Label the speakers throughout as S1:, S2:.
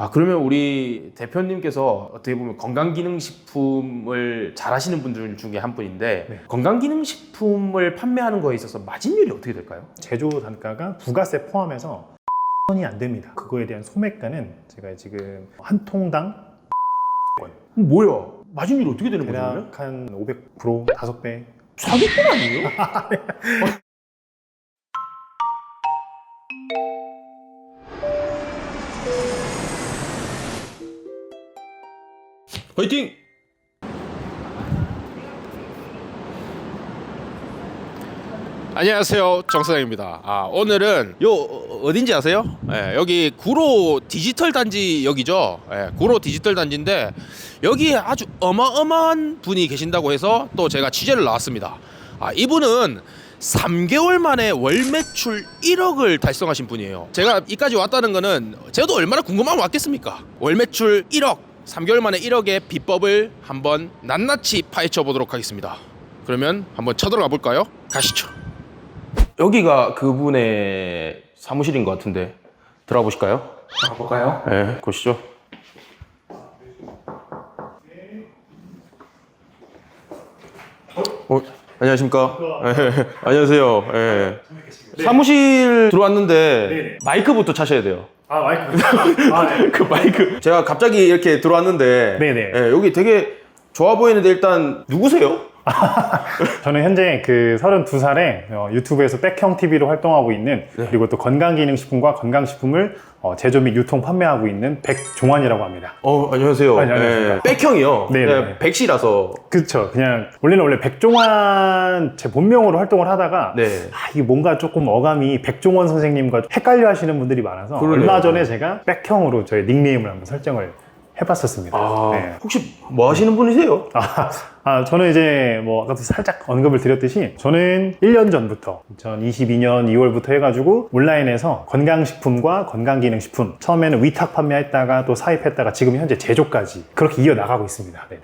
S1: 아, 그러면 우리 대표님께서 어떻게 보면 건강기능식품을 잘 하시는 분들 중에 한 분인데
S2: 네.
S1: 건강기능식품을 판매하는 거에 있어서 마진율이 어떻게 될까요?
S2: 제조 단가가 부가세 포함해서 원이 안 됩니다. 그거에 대한 소매가는 제가 지금 한 통당
S1: 뭐야? 마진율이 어떻게 되는 거죠? 그러면?
S2: 대략 한 500% 5배.
S1: 사기꾼 아니에요? 화이팅! 안녕하세요, 정사장입니다. 오늘은 어딘지 아세요? 여기 구로 디지털 단지 여기죠. 구로 디지털 단지인데 여기에 아주 어마어마한 분이 계신다고 해서 또 제가 취재를 나왔습니다. 이분은 3개월 만에 월 매출 1억을 달성하신 분이에요. 제가 이까지 왔다는 거는 저도 얼마나 궁금하면 왔겠습니까? 월 매출 1억, 3개월 만에 1억의 비법을 한번 낱낱이 파헤쳐 보도록 하겠습니다. 그러면 한번 쳐들어가 볼까요? 가시죠. 여기가 그분의 사무실인 것 같은데 들어가 보실까요?
S2: 가볼까요?
S1: 네, 보시죠. 안녕하십니까? 안녕하세요. 사무실 들어왔는데
S2: 네네.
S1: 마이크부터 차셔야 돼요.
S2: 마이크. 네.
S1: 그 마이크. 제가 갑자기 이렇게 들어왔는데
S2: 네네.
S1: 여기 되게 좋아 보이는데 일단 누구세요?
S2: 저는 현재 그 32살에 유튜브에서 백형 TV로 활동하고 있는 그리고 또 건강기능식품과 건강식품을 제조 및 유통 판매하고 있는 백종환이라고 합니다.
S1: 안녕하세요.
S2: 안녕하십니까.
S1: 백형이요.
S2: 네네.
S1: 백씨라서.
S2: 그쵸. 그냥 원래 백종환 제 본명으로 활동을 하다가
S1: 네.
S2: 이게 뭔가 조금 어감이 백종원 선생님과 그러니까 하시는 분들이 많아서
S1: 그러네요.
S2: 얼마 전에 제가 백형으로 저의 닉네임을 한번 설정을 해봤었습니다. 네.
S1: 혹시 뭐 하시는 분이세요?
S2: 저는 이제 뭐 아까도 살짝 언급을 드렸듯이 저는 1년 전부터 2022년 2월부터 해가지고 온라인에서 건강식품과 건강기능식품 처음에는 위탁 판매했다가 또 사입했다가 지금 현재 제조까지 그렇게 이어나가고 있습니다. 네네.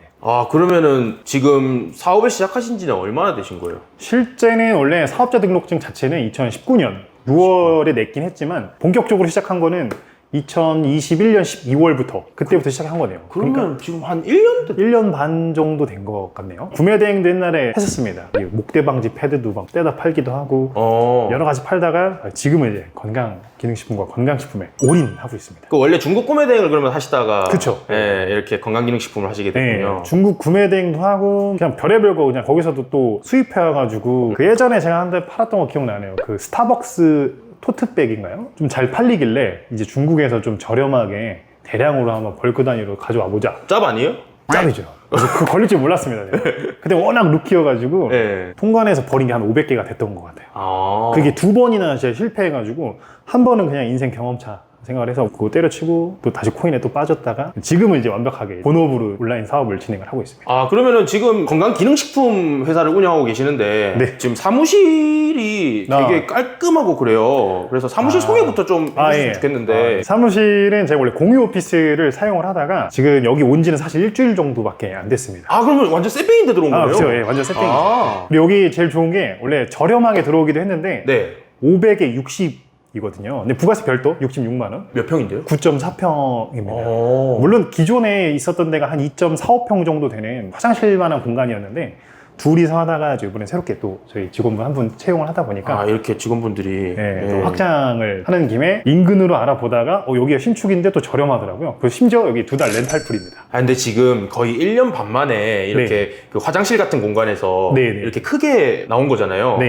S1: 그러면은 지금 사업을 시작하신 지는 얼마나 되신 거예요?
S2: 실제는 원래 사업자 등록증 자체는 2019년 6월에 냈긴 했지만 본격적으로 시작한 거는 2021년 12월부터 그때부터 시작한 거네요.
S1: 그러면 지금 한 1년 됐...
S2: 1년 반 정도 된 것 같네요. 구매 대행도 옛날에 했었습니다. 목대 방지 패드도 막 떼다 팔기도 하고 여러 가지 팔다가 지금은 이제 건강기능식품과 건강식품에 올인하고 있습니다.
S1: 그 원래 중국 구매 대행을 그러면 하시다가
S2: 그쵸.
S1: 이렇게 건강기능식품을 하시게 됐군요.
S2: 중국 구매 대행도 하고 그냥 별의별 거 그냥 거기서도 또 수입해와가지고 그 예전에 제가 한 대 팔았던 거 기억나네요. 그 스타벅스 토트백인가요? 좀 잘 팔리길래 이제 중국에서 좀 저렴하게 대량으로 한번 벌크 단위로 가져와 보자.
S1: 짭 아니에요?
S2: 짭이죠. 그 걸릴 줄 몰랐습니다. 제가. 근데 워낙 루키여가지고 통관해서 버린 게 한 500개가 됐던 것 같아요. 그게 2번이나 제가 실패해가지고 한 번은 그냥 인생 경험차 생각을 해서 그거 때려치고 또 다시 코인에 또 빠졌다가 지금은 이제 완벽하게 본업으로 온라인 사업을 진행을 하고 있습니다.
S1: 그러면은 지금 건강기능식품 회사를 운영하고 계시는데
S2: 네.
S1: 지금 사무실이 되게 깔끔하고 그래요. 그래서 사무실 소개부터 좀 해주시면 좋겠는데
S2: 사무실은 제가 원래 공유 오피스를 사용을 하다가 지금 여기 온 지는 사실 일주일 정도밖에 안 됐습니다.
S1: 그러면 완전 세핑인데 들어온 거예요?
S2: 그렇죠. 완전 세팅이죠. 그리고 여기 제일 좋은 게 원래 저렴하게 들어오기도 했는데 500에 60 이거든요. 근데 부가세 별도 66만 원.
S1: 몇 평인데요?
S2: 9.4평입니다. 물론 기존에 있었던 데가 한 2.45평 정도 되는 화장실만한 공간이었는데 둘이서 하다가 이번에 새롭게 또 저희 직원분 한 분 채용을 하다 보니까
S1: 이렇게 직원분들이
S2: 또 확장을 하는 김에 인근으로 알아보다가 여기가 신축인데 또 저렴하더라고요. 그리고 심지어 여기 2달 렌탈풀입니다.
S1: 근데 지금 거의 1년 반 만에 이렇게 그 화장실 같은 공간에서 이렇게 크게 나온 거잖아요.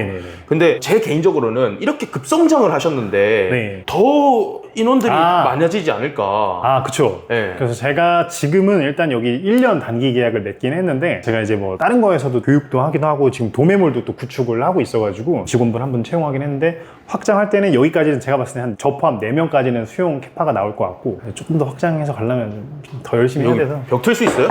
S1: 근데 제 개인적으로는 이렇게 급성장을 하셨는데 더 인원들이 많아지지 않을까.
S2: 그쵸. 그래서 제가 지금은 일단 여기 1년 단기 계약을 맺긴 했는데 제가 이제 뭐 다른 거에서도 교육도 하기도 하고 지금 도매몰도 또 구축을 하고 있어가지고 직원분 한 분 채용하긴 했는데 확장할 때는 여기까지는 제가 봤을 때 한 저 포함 4명까지는 수용 캐파가 나올 것 같고 조금 더 확장해서 가려면 좀 더 열심히 해야 돼서
S1: 벽 틀 수 있어요?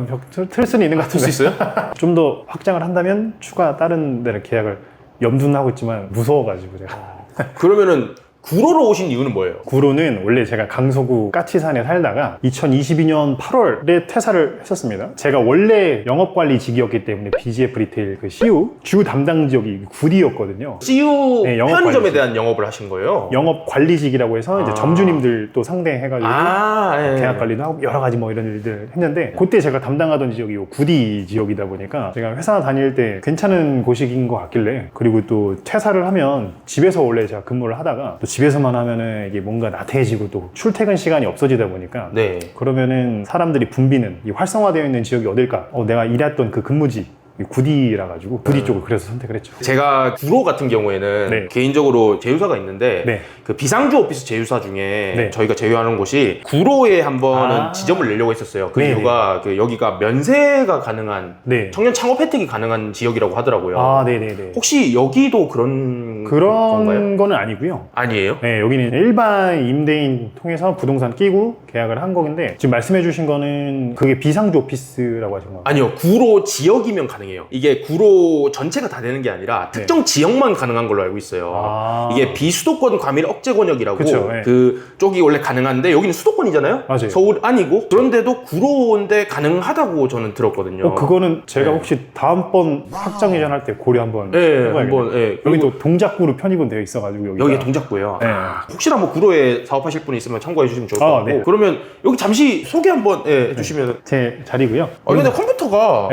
S2: 벽 틀 수는 있는 것 같은데
S1: 틀 수 있어요?
S2: 좀 더 확장을 한다면 추가 다른 데를 계약을 염두는 하고 있지만 무서워가지고 제가
S1: 그러면은 구로로 오신 이유는 뭐예요?
S2: 구로는 원래 제가 강서구 까치산에 살다가 2022년 8월에 퇴사를 했었습니다. 제가 원래 영업관리직이었기 때문에 BGF 리테일 그 CU 주 담당 지역이 구리였거든요.
S1: CU
S2: 네, 영업
S1: 편의점에
S2: 관리직.
S1: 대한 영업을 하신 거예요?
S2: 영업관리직이라고 해서 이제 점주님들 또 상대해가지고
S1: 예.
S2: 계약 관리도 하고 여러 가지 뭐 이런 일들 했는데 그때 제가 담당하던 지역이 구리 지역이다 보니까 제가 회사 다닐 때 괜찮은 곳인 것 같길래 그리고 또 퇴사를 하면 집에서 원래 제가 근무를 하다가 또 집에서만 하면은 이게 뭔가 나태해지고 또 출퇴근 시간이 없어지다 보니까
S1: 네.
S2: 그러면은 사람들이 붐비는 이 활성화되어 있는 지역이 어딜까? 내가 일했던 그 근무지 구리라 가지고 구리 쪽을 그래서 선택을 했죠.
S1: 제가 구로 같은 경우에는
S2: 네.
S1: 개인적으로 제휴사가 있는데
S2: 네.
S1: 그 비상주 오피스 제휴사 중에
S2: 네.
S1: 저희가 제휴하는 곳이 구로에 한번은 지점을 내려고 했었어요. 그
S2: 네.
S1: 이유가 그 여기가 면세가 가능한
S2: 네.
S1: 청년 창업 혜택이 가능한 지역이라고 하더라고요.
S2: 네네네.
S1: 혹시 여기도 그런
S2: 그런
S1: 건가요?
S2: 거는 아니고요.
S1: 아니에요?
S2: 네, 여기는 일반 임대인 통해서 부동산 끼고 계약을 한 거긴데 지금 말씀해 주신 거는 그게 비상주 오피스라고 하신 거예요?
S1: 아니요, 구로 지역이면 가능해요. 이게 구로 전체가 다 되는 게 아니라 특정 지역만 가능한 걸로 알고 있어요. 이게 비수도권 과밀 억제 권역이라고
S2: 그쵸, 네.
S1: 그 쪽이 원래 가능한데 여기는 수도권이잖아요.
S2: 맞아요.
S1: 서울 아니고 그런데도 구로인데 가능하다고 저는 들었거든요.
S2: 그거는 제가
S1: 네.
S2: 혹시 다음번 확장 이전할 때 고려 한번
S1: 네,
S2: 해봐야겠네요.
S1: 한번 예.
S2: 여기 또 동작구로 편입은 되어 있어가지고 여기가.
S1: 여기가 동작구예요.
S2: 네.
S1: 혹시나 뭐 구로에 사업하실 분이 있으면 참고해 주시면 좋을 것 같고.
S2: 네.
S1: 그러면 여기 잠시 소개 한번 해주시면.
S2: 제 자리고요.
S1: 근데 컴퓨터가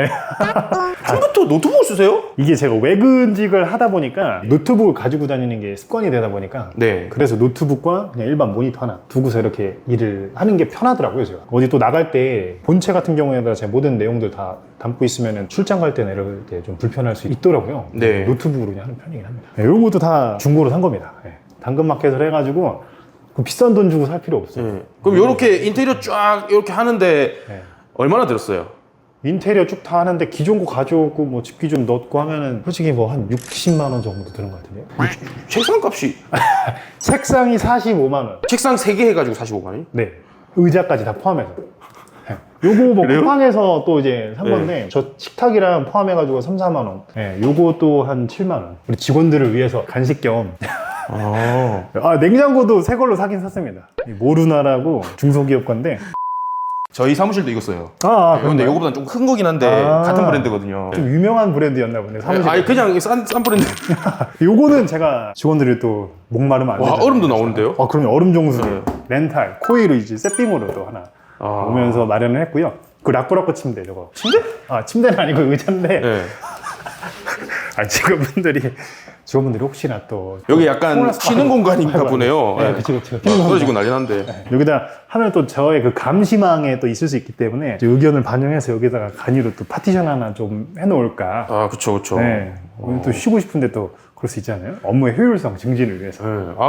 S1: 컴퓨터 노트북을 쓰세요?
S2: 이게 제가 외근직을 하다 보니까 노트북을 가지고 다니는 게 습관이 되다 보니까
S1: 네.
S2: 그래서 노트북과 그냥 일반 모니터 하나 두고서 이렇게 일을 하는 게 편하더라고요. 제가 어디 또 나갈 때 본체 같은 경우에는 제 모든 내용들 다 담고 있으면 출장 갈 때나 이럴 때 좀 불편할 수 있더라고요.
S1: 네.
S2: 노트북으로 그냥 하는 편이긴 합니다. 이런 것도 다 중고로 산 겁니다. 당근마켓을 해가지고 그 비싼 돈 주고 살 필요 없어요.
S1: 그럼 이렇게 인테리어 쫙 이렇게 하는데 얼마나 들었어요?
S2: 인테리어 쭉 다 하는데 기존 거 가져오고 뭐 집기 좀 넣고 하면은 솔직히 뭐 한 60만 원 정도 드는 것 같은데요.
S1: 책상 값이
S2: 책상이 45만 원.
S1: 책상 3개 해가지고 45만 원이?
S2: 네. 의자까지 다 포함해서. 요거 뭐 쿠팡에서 또 이제 산 건데 저 식탁이랑 포함해가지고 3, 4만 원. 네, 요거 또 한 7만 원. 우리 직원들을 위해서 간식 겸. 냉장고도 새 걸로 사긴 샀습니다. 모루나라고 중소기업 건데.
S1: 저희 사무실도 이거 써요. 근데
S2: 그런데요?
S1: 이거보다 좀 큰 거긴 한데 같은 브랜드거든요.
S2: 좀 유명한 브랜드였나 보네. 사무실.
S1: 아니 그냥 싼 브랜드.
S2: 요거는 제가 직원들이 또 목마르면 안
S1: 와,
S2: 되잖아요.
S1: 얼음도 나오는데요?
S2: 그럼요. 얼음 정수 렌탈 코이로 이제 세핑으로도 하나 오면서 마련을 했고요. 그 라꾸라꾸 침대 저거.
S1: 침대?
S2: 침대는 아니고 의자인데.
S1: 네.
S2: 직원분들이 혹시나 또
S1: 여기 약간 쉬는 공간인가 보네요.
S2: 네, 그쵸.
S1: 떨어지고 난리 난데.
S2: 여기다 하면 또 저의 그 감시망에 또 있을 수 있기 때문에 이제 의견을 반영해서 여기다가 간이로 또 파티션 하나 좀 해놓을까.
S1: 그쵸.
S2: 네. 오늘 또 쉬고 싶은데 또 그럴 수 있잖아요. 업무의 효율성 증진을 위해서.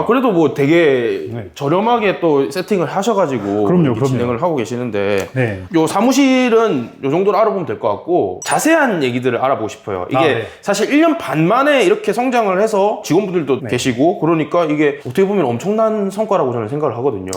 S1: 그래도 뭐 되게
S2: 네.
S1: 저렴하게 또 세팅을 하셔가지고
S2: 그럼요.
S1: 진행을 하고 계시는데
S2: 네.
S1: 요 사무실은 요 정도로 알아보면 될 것 같고 자세한 얘기들을 알아보고 싶어요. 이게
S2: 네.
S1: 사실 1년 반 만에 이렇게 성장을 해서 직원분들도 계시고 그러니까 이게 어떻게 보면 엄청난 성과라고 저는 생각을 하거든요.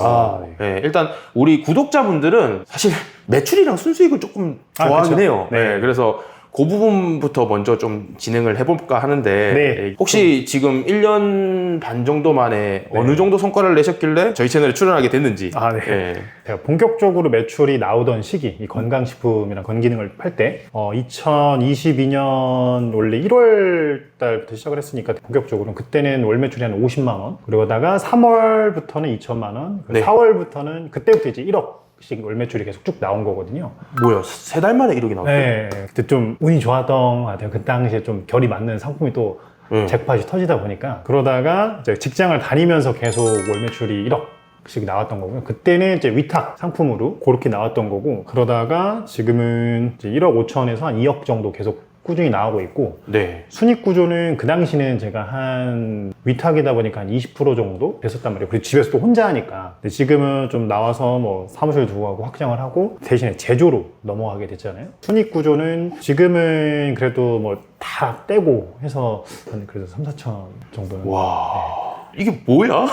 S2: 네.
S1: 일단 우리 구독자분들은 사실 매출이랑 순수익을 조금 좋아하긴
S2: 그쵸.
S1: 해요.
S2: 네.
S1: 그래서 그 부분부터 먼저 좀 진행을 해볼까 하는데
S2: 네.
S1: 혹시 지금 1년 반 정도 만에 어느 정도 성과를 내셨길래 저희 채널에 출연하게 됐는지.
S2: 제가 본격적으로 매출이 나오던 시기, 이 건강식품이랑 건기능을 팔 때 2022년 원래 1월 달부터 시작을 했으니까 본격적으로 그때는 월 매출이 한 50만 원, 그러다가 3월부터는 2천만 원, 4월부터는 그때부터 이제 1억 월 매출이 계속 쭉 나온 거거든요.
S1: 뭐야, 3달 만에 1억이 나왔대요?
S2: 네, 그때 좀 운이 좋았던 것 같아요. 그 당시에 좀 결이 맞는 상품이 또 잭팟이 터지다 보니까. 그러다가 이제 직장을 다니면서 계속 월 매출이 1억씩 나왔던 거고요. 그때는 이제 위탁 상품으로 그렇게 나왔던 거고, 그러다가 지금은 이제 1억 5천에서 한 2억 정도 계속 꾸준히 나오고 있고,
S1: 네.
S2: 순익 구조는 그 당시는 제가 한 위탁이다 보니까 한 20% 정도 됐었단 말이에요. 그리고 집에서 또 혼자 하니까. 근데 지금은 좀 나와서 뭐 사무실 두고 하고 확장을 하고 대신에 제조로 넘어가게 됐잖아요. 순익 구조는 지금은 그래도 뭐 다 떼고 해서 한 그래도 3, 4천 정도는.
S1: 와.
S3: 이게 뭐야?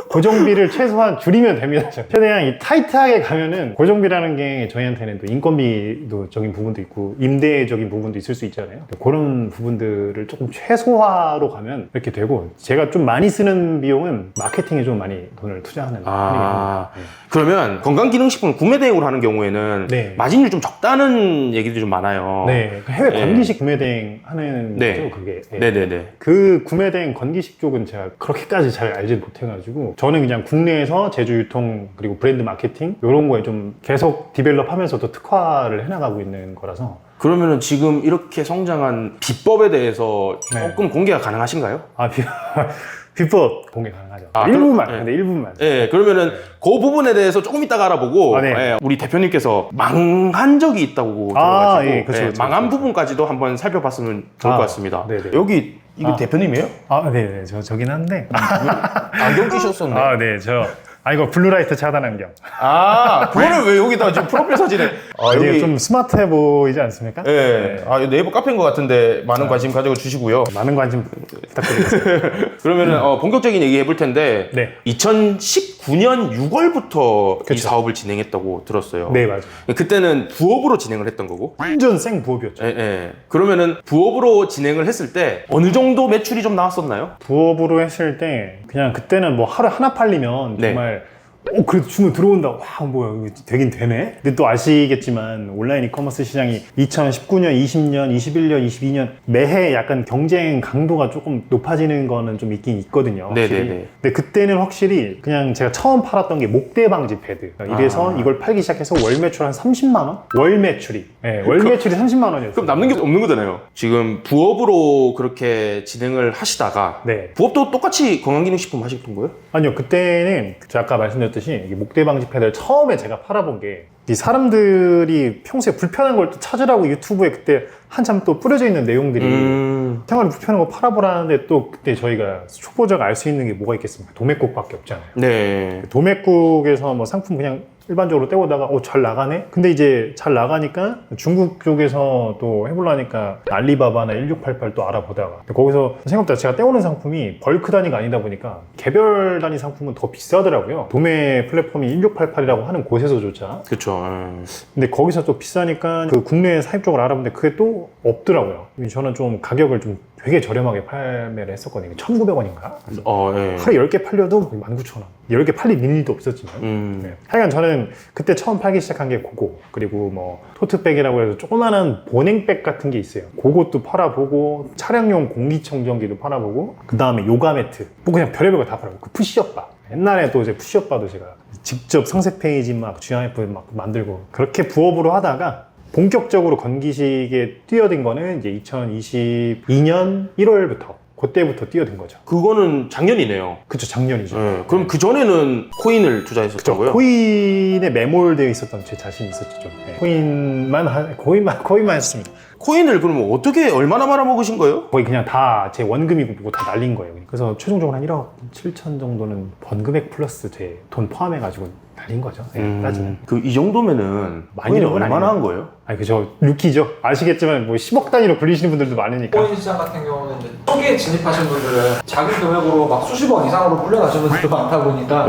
S2: 고정비를 최소한 줄이면 됩니다. 최대한 이 타이트하게 가면은 고정비라는 게 저희한테는 또 인건비적인 부분도 있고 임대적인 부분도 있을 수 있잖아요. 그런 부분들을 조금 최소화로 가면 이렇게 되고, 제가 좀 많이 쓰는 비용은 마케팅에 좀 많이 돈을 투자하는 편이에요.
S3: 그러면 건강기능식품 구매 대행으로 하는 경우에는
S2: 네.
S3: 마진율이 좀 적다는 얘기들이 좀 많아요.
S2: 네, 해외
S3: 네.
S2: 건기식 구매 대행 하는
S3: 네.
S2: 거죠, 그게. 네.
S3: 네네네.
S2: 그 구매 대행 건기식 쪽은 제가 그렇게까지 잘 알지 못해가지고, 저는 그냥 국내에서 제조 유통 그리고 브랜드 마케팅 이런 거에 좀 계속 디벨롭하면서도 특화를 해나가고 있는 거라서.
S3: 그러면은 지금 이렇게 성장한 비법에 대해서
S2: 네.
S3: 조금 공개가 가능하신가요?
S2: 비법 공개 가능하죠.
S3: 아,
S2: 일부만,
S3: 네.
S2: 근데 일부만.
S3: 네, 그러면은 그 부분에 대해서 조금 이따가 알아보고
S2: 네.
S3: 예, 우리 대표님께서 망한 적이 있다고 들어가지고
S2: 예, 그쵸,
S3: 예,
S2: 그쵸,
S3: 망한
S2: 그쵸.
S3: 부분까지도 한번 살펴봤으면 좋을 것 같습니다.
S2: 네네.
S3: 여기 이거 대표님이에요?
S2: 네네, 저긴 한데.
S3: 안경 끼셨었네.
S2: 네, 이거 블루라이트 차단 안경.
S3: 그거를 왜 여기다 지금 프로필 사진에
S2: 이게 좀 스마트해 보이지 않습니까?
S3: 예. 이거 네이버 카페인 것 같은데 많은 관심 가지고 주시고요.
S2: 많은 관심 부탁드리겠습니다.
S3: 그러면은 본격적인 얘기 해볼 텐데
S2: 네.
S3: 2019년 6월부터 이
S2: 그쵸.
S3: 사업을 진행했다고 들었어요.
S2: 네, 맞아요.
S3: 그때는 부업으로 진행을 했던 거고.
S2: 완전 생 부업이었죠.
S3: 예. 그러면은 부업으로 진행을 했을 때 어느 정도 매출이 좀 나왔었나요?
S2: 부업으로 했을 때 그냥 그때는 뭐 하루 하나 팔리면
S3: 네.
S2: 정말 그래도 주문 들어온다. 와, 뭐야, 이거 되긴 되네. 근데 또 아시겠지만 온라인 이커머스 시장이 2019년, 20년, 21년, 22년 매해 약간 경쟁 강도가 조금 높아지는 거는 좀 있긴 있거든요. 확실히.
S3: 네네네.
S2: 근데 그때는 확실히 그냥 제가 처음 팔았던 게 목대 방지 패드. 이래서 이걸 팔기 시작해서 월 매출 한 30만 원? 월 매출이. 네, 월 매출이 30만 원이었어요.
S3: 그럼 남는 게 없는 거잖아요. 지금 부업으로 그렇게 진행을 하시다가
S2: 네.
S3: 부업도 똑같이 건강기능식품 하셨던 거예요?
S2: 아니요, 그때는 제가 아까 말씀드렸듯이 이게 목대 방지 패드를 처음에 제가 팔아본 게, 이 사람들이 평소에 불편한 걸 또 찾으라고 유튜브에 그때 한참 또 뿌려져 있는 내용들이 생활에 불편한 거 팔아보라는데, 또 그때 저희가 초보자가 알 수 있는 게 뭐가 있겠습니까? 도매국밖에 없잖아요.
S3: 네.
S2: 도매국에서 뭐 상품 그냥 일반적으로 떼오다가 잘 나가네? 근데 이제 잘 나가니까 중국 쪽에서 또 해보려니까 알리바바나 1688 또 알아보다가, 거기서 생각보다 제가 떼오는 상품이 벌크 단위가 아니다 보니까 개별 단위 상품은 더 비싸더라고요. 도매 플랫폼이 1688이라고 하는 곳에서조차.
S3: 그쵸.
S2: 근데 거기서 또 비싸니까 그 국내 사입 쪽을 알아보는데 그게 또 없더라고요. 저는 좀 가격을 좀 되게 저렴하게 판매를 했었거든요. 1,900원인가?
S3: 예.
S2: 하루에 10개 팔려도 19,000원. 10개 팔릴 일도 없었지만. 네. 하여간 저는 그때 처음 팔기 시작한 게 그거. 그리고 뭐 토트백이라고 해서 조그마한 보냉백 같은 게 있어요. 그것도 팔아보고, 차량용 공기청정기도 팔아보고, 그 다음에 요가 매트. 뭐 그냥 별의별 거 다 팔아보고. 그 푸시업바. 옛날에 또 이제 푸시업바도 제가 직접 상세 페이지 막 GIF 막 만들고, 그렇게 부업으로 하다가 본격적으로 건기식에 뛰어든 거는 이제 2022년 1월부터, 그때부터 뛰어든 거죠.
S3: 그거는 작년이네요.
S2: 그쵸, 작년이죠.
S3: 그럼 그 전에는 코인을 투자했었다고요?
S2: 코인에 매몰되어 있었던 제 자신이 있었죠. 좀. 네. 코인만 했습니다.
S3: 코인을 그러면 어떻게 얼마나 말아먹으신 거예요?
S2: 거의 그냥 다 제 원금이고 뭐고 다 날린 거예요. 그래서 최종적으로 한 1억 7천 정도는 번금액 플러스 제 돈 포함해가지고 날린 거죠. 네, 따지면.
S3: 이 정도면은
S2: 많이
S3: 코인을
S2: 넣은 건
S3: 얼마나
S2: 아니에요.
S3: 한 거예요?
S2: 아니, 그저 루키죠. 아시겠지만 뭐 10억 단위로 불리시는 분들도 많으니까.
S4: 코인 시장 같은 경우는 이제 초기에 진입하신 분들은 작은 금액으로 막 수십억 이상으로 불려나시는 분들도 많다 보니까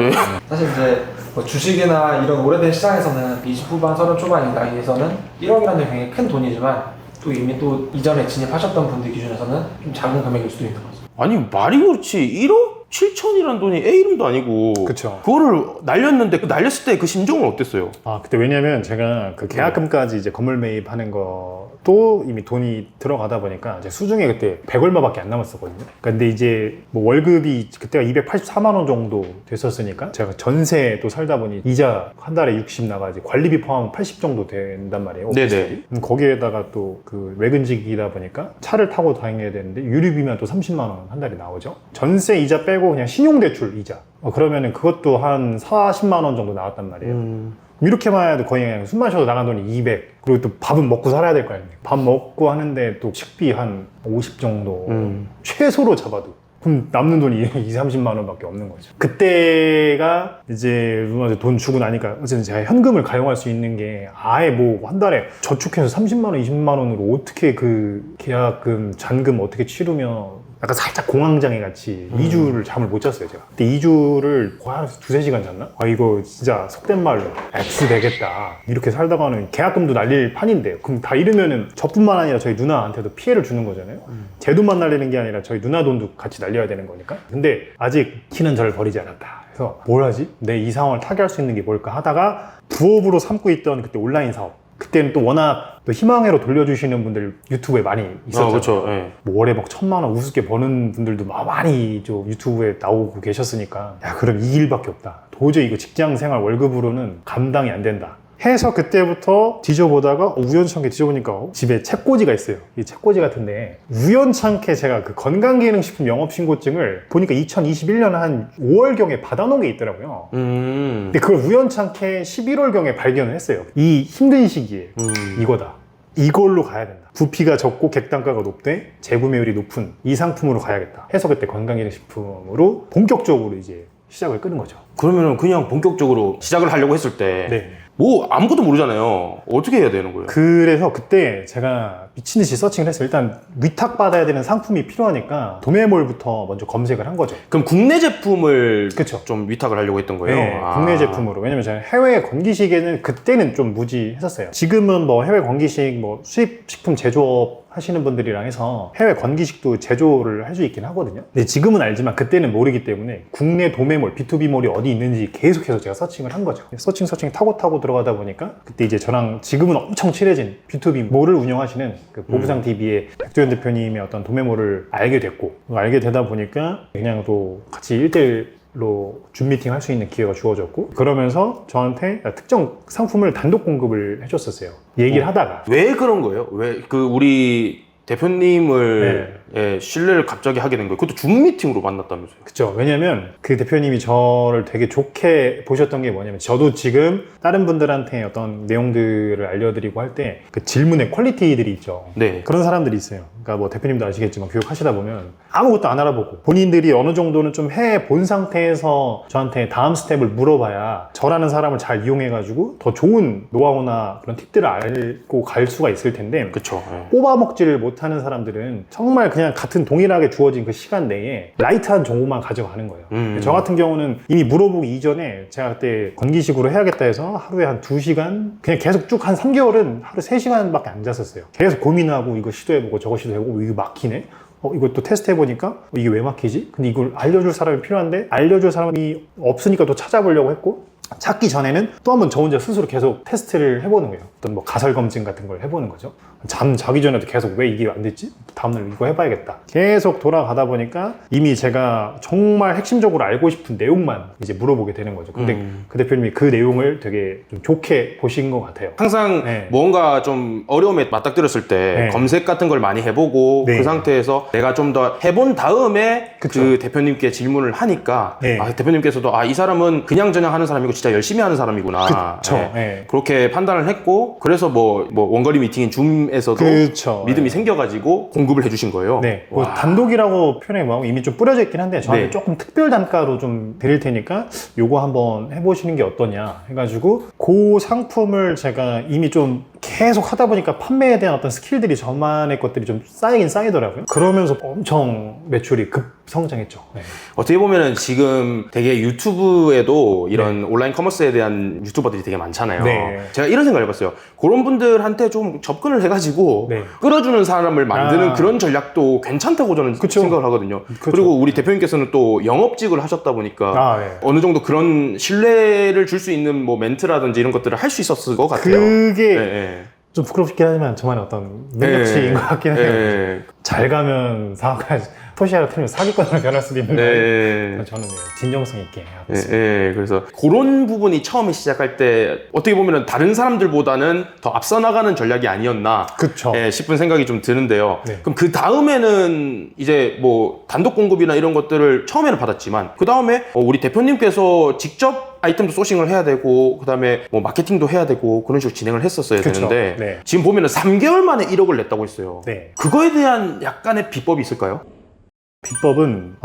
S4: 사실 이제 뭐 주식이나 이런 오래된 시장에서는 20 후반, 30 초반인 나이에서는 1억이라는 굉장히 큰 돈이지만 또 이미 또 이전에 진입하셨던 분들 기준에서는 좀 작은 금액일 수도 있는 거죠.
S3: 아니 말이 그렇지 1억 7천이란 돈이 애 이름도 아니고
S2: 그쵸.
S3: 그거를 날렸는데 그 날렸을 때 그 심정은 어땠어요?
S2: 그때 왜냐면 제가 그 계약금까지 이제 건물 매입하는 것도 이미 돈이 들어가다 보니까 이제 수중에 그때 100얼마밖에 안 남았었거든요. 근데 이제 뭐 월급이 그때가 284만 원 정도 됐었으니까 제가 전세도 살다 보니 이자 한 달에 60 나가지 관리비 포함 80 정도 된단 말이에요.
S3: 네네.
S2: 거기에다가 또 그 외근직이다 보니까 차를 타고 다녀야 되는데 유류비면 또 30만 원 한 달에 나오죠. 전세 이자 빼고 그냥 신용대출 이자. 그러면은 그것도 한 40만 원 정도 나왔단 말이에요. 이렇게만 해도 거의 그냥 숨 마셔도 나간 돈이 200. 그리고 또 밥은 먹고 살아야 될 거 아니에요. 밥 먹고 하는데 또 식비 한 50 정도 최소로 잡아도. 그럼 남는 돈이 20-30만 원밖에 없는 거죠. 그때가 이제 누나한테 돈 주고 나니까 어쨌든 제가 현금을 가용할 수 있는 게 아예 뭐 한 달에 저축해서 30만 원, 20만 원으로 어떻게 그 계약금, 잔금 어떻게 치르며 약간 살짝 공황장애 같이 2주를 잠을 못 잤어요 제가. 근데 2주를 한 2-3시간 잤나? 아 이거 진짜 속된 말로 X 되겠다 이렇게 살다가는 계약금도 날릴 판인데 그럼 다 이러면은 저뿐만 아니라 저희 누나한테도 피해를 주는 거잖아요. 제 돈만 날리는 게 아니라 저희 누나 돈도 같이 날려야 되는 거니까. 근데 아직 키는 저를 버리지 않았다. 그래서 뭘 하지? 내 이 상황을 타개할 수 있는 게 뭘까 하다가 부업으로 삼고 있던 그때 온라인 사업, 그때는 또 워낙 또 희망회로 돌려주시는 분들 유튜브에 많이 있었잖아요.
S3: 그렇죠. 예.
S2: 뭐 월에 막 1000만 원 우습게 버는 분들도 많이 유튜브에 나오고 계셨으니까 야 그럼 이 길밖에 없다. 도저히 이거 직장 생활 월급으로는 감당이 안 된다 해서 그때부터 뒤져보다가 우연찮게 뒤져보니까 집에 책꽂이가 있어요. 이 책꽂이 같은데 우연찮게 제가 그 건강기능식품 영업신고증을 보니까 2021년 한 5월경에 받아놓은 게 있더라고요. 근데 그걸 우연찮게 11월경에 발견을 했어요. 이 힘든 시기에 이거다. 이걸로 가야 된다. 부피가 적고 객단가가 높되 재구매율이 높은 이 상품으로 가야겠다 해서 그때 건강기능식품으로 본격적으로 이제 시작을 끄는 거죠.
S3: 그러면은 그냥 본격적으로 시작을 하려고 했을 때
S2: 네.
S3: 뭐 아무것도 모르잖아요. 어떻게 해야 되는 거예요?
S2: 그래서 그때 제가 미친 듯이 서칭을 했어요. 일단 위탁받아야 되는 상품이 필요하니까 도매몰부터 먼저 검색을 한 거죠.
S3: 그럼 국내 제품을
S2: 그쵸.
S3: 좀 위탁을 하려고 했던 거예요?
S2: 네,
S3: 아.
S2: 국내 제품으로. 왜냐면 제가 해외 건기식에는 그때는 좀 무지했었어요. 지금은 뭐 해외 건기식 뭐 수입 식품 제조업 하시는 분들이랑 해서 해외 건기식도 제조를 할 수 있긴 하거든요. 근데 지금은 알지만 그때는 모르기 때문에 국내 도매몰, B2B몰이 어디 있는지 계속해서 제가 서칭을 한 거죠. 서칭 타고 들어가다 보니까 그때 이제 저랑 지금은 엄청 친해진 B2B몰을 운영하시는 그 보부상 TV의 백도현 대표님의 어떤 도매몰을 알게 됐고, 알게 되다 보니까 그냥 또 같이 1대1로 줌 미팅 할 수 있는 기회가 주어졌고, 그러면서 저한테 특정 상품을 단독 공급을 해줬었어요. 얘기를 하다가.
S3: 왜 그런 거예요? 왜 그 우리 대표님을 예, 신뢰를 갑자기 하게 된 거예요? 그것도 줌 미팅으로 만났다면서요?
S2: 그쵸. 왜냐면 그 대표님이 저를 되게 좋게 보셨던 게 뭐냐면, 저도 지금 다른 분들한테 어떤 내용들을 알려드리고 할 때 그 질문의 퀄리티들이 있죠.
S3: 네.
S2: 그런 사람들이 있어요. 그러니까 뭐 대표님도 아시겠지만 교육하시다 보면 아무것도 안 알아보고 본인들이 어느 정도는 좀 해본 상태에서 저한테 다음 스텝을 물어봐야 저라는 사람을 잘 이용해가지고 더 좋은 노하우나 그런 팁들을 알고 갈 수가 있을 텐데,
S3: 그쵸. 예.
S2: 뽑아먹지를 못하는 사람들은 정말 그냥 같은 동일하게 주어진 그 시간 내에 라이트한 정보만 가져가는 거예요. 저 같은 경우는 이미 물어보기 이전에 제가 그때 건기식으로 해야겠다 해서 하루에 한 2시간 그냥 계속 쭉 한 3개월은 하루 3시간밖에 안 잤었어요. 계속 고민하고 이거 시도해보고 저거 시도해보고 이거 막히네? 이것도 테스트 해보니까 이게 왜 막히지? 근데 이걸 알려줄 사람이 필요한데 알려줄 사람이 없으니까 또 찾아보려고 했고, 찾기 전에는 또 한번 저 혼자 스스로 계속 테스트를 해보는 거예요. 어떤 뭐 가설 검증 같은 걸 해보는 거죠. 자기 전에도 계속 왜 이게 안 됐지? 다음날 이거 해봐야겠다. 계속 돌아가다 보니까 이미 제가 정말 핵심적으로 알고 싶은 내용만 이제 물어보게 되는 거죠. 근데 그 대표님이 그 내용을 되게 좀 좋게 보신 것 같아요.
S3: 항상
S2: 네.
S3: 뭔가 좀 어려움에 맞닥뜨렸을 때
S2: 네.
S3: 검색 같은 걸 많이 해보고
S2: 네.
S3: 그 상태에서 내가 좀 더 해본 다음에
S2: 그쵸.
S3: 그 대표님께 질문을 하니까
S2: 네.
S3: 대표님께서도 이 사람은 그냥저냥 하는 사람이고 진짜 열심히 하는 사람이구나.
S2: 그쵸.
S3: 예.
S2: 네.
S3: 그렇게 판단을 했고, 그래서 뭐 원거리 미팅인 줌에서도
S2: 그쵸.
S3: 믿음이
S2: 네.
S3: 생겨가지고 공급을 해주신 거예요.
S2: 네, 뭐
S3: 와.
S2: 단독이라고 표현이 뭐 이미 좀 뿌려져 있긴 한데 저한테
S3: 네.
S2: 조금 특별 단가로 좀 드릴 테니까 요거 한번 해보시는 게 어떠냐 해가지고 그 상품을 제가 이미 좀 계속 하다 보니까 판매에 대한 어떤 스킬들이 저만의 것들이 좀 쌓이긴 쌓이더라고요. 그러면서 엄청 매출이 급성장했죠. 네.
S3: 어떻게 보면은 지금 되게 유튜브에도 이런 온라인 커머스에 대한 유튜버들이 되게 많잖아요.
S2: 네.
S3: 제가 이런 생각을 해봤어요. 그런 분들한테 좀 접근을 해가지고
S2: 네.
S3: 끌어주는 사람을 만드는
S2: 아.
S3: 그런 전략도 괜찮다고 저는
S2: 그쵸.
S3: 생각을 하거든요.
S2: 그쵸.
S3: 그리고 우리 대표님께서는 또 영업직을 하셨다 보니까
S2: 네.
S3: 어느 정도 그런 신뢰를 줄 수 있는 뭐 멘트라든지 이런 것들을 할 수 있었을 것 같아요.
S2: 그게
S3: 네,
S2: 좀 부끄럽긴 하지만 저만의 어떤 능력치인 것 같긴 해요.
S3: 네.
S2: 잘 가면 사업가 토시아로 틀면 사기꾼으로 변할 수도 있는
S3: 네.
S2: 거예요. 저는 진정성 있게 하고
S3: 예,
S2: 있어요.
S3: 예, 그래서 그런 부분이 처음에 시작할 때 어떻게 보면 다른 사람들보다는 더 앞서 나가는 전략이 아니었나
S2: 그쵸.
S3: 싶은 생각이 좀 드는데요.
S2: 네.
S3: 그럼 그 다음에는 이제 뭐 단독 공급이나 이런 것들을 처음에는 받았지만 그 다음에 우리 대표님께서 직접 아이템도 소싱을 해야 되고 그 다음에 뭐 마케팅도 해야 되고 그런 식으로 진행을 했었어야
S2: 그쵸.
S3: 되는데
S2: 네.
S3: 지금 보면은 3개월 만에 1억을 냈다고 했어요.
S2: 네.
S3: 그거에 대한 약간의 비법이 있을까요?
S2: 비법은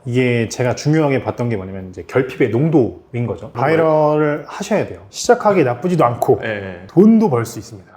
S2: 이게 제가 중요하게 봤던 게 뭐냐면 이제 결핍의 농도인 거죠. 바이럴을 하셔야 돼요. 시작하기 나쁘지도 않고
S3: 예.
S2: 돈도 벌 수 있습니다.